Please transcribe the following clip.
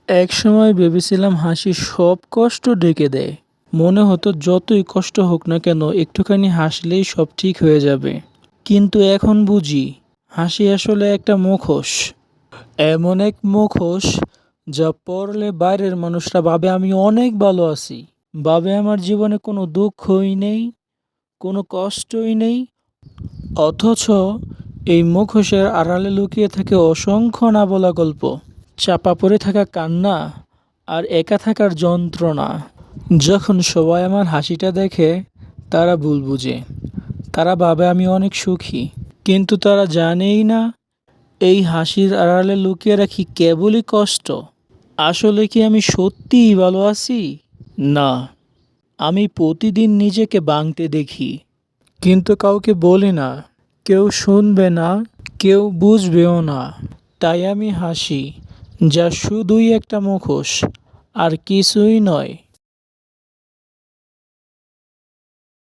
একসময় ভেবেছিলাম হাসি সব কষ্ট ঢেকে দেয়। মনে হতো যতই কষ্ট হোক না কেন একটুখানি হাসলেই সব ঠিক হয়ে যাবে। কিন্তু এখন বুঝি হাসি আসলে একটা মুখোশ। এমন এক মুখোশ যা পরলে বাইরের মানুষরা ভাবে আমি অনেক ভালো আছি। ভাবে আমার জীবনে কোনো দুঃখই নেই, কোনো কষ্টই নেই। অথচ এই মুখোশের আড়ালে লুকিয়ে থাকে অসংখ্য না বলা গল্প, চাপা পড়ে থাকা কান্না আর একা থাকার যন্ত্রণা। যখন সবাই আমার হাসিটা দেখে তারা ভুল বুঝে। তারা ভাবে আমি অনেক সুখী। কিন্তু তারা জানেই না এই হাসির আড়ালে লুকিয়ে রাখি কেবলই কষ্ট। আসলে কি আমি সত্যিই ভালো আছি? না, আমি প্রতিদিন নিজেকে ভাঙতে দেখি। কিন্তু কাউকে বলি না। কেউ শুনবে না, কেউ বুঝবেও না। তাই আমি হাসি, যা শুধুই একটা মুখোশ আর কিছুই নয়।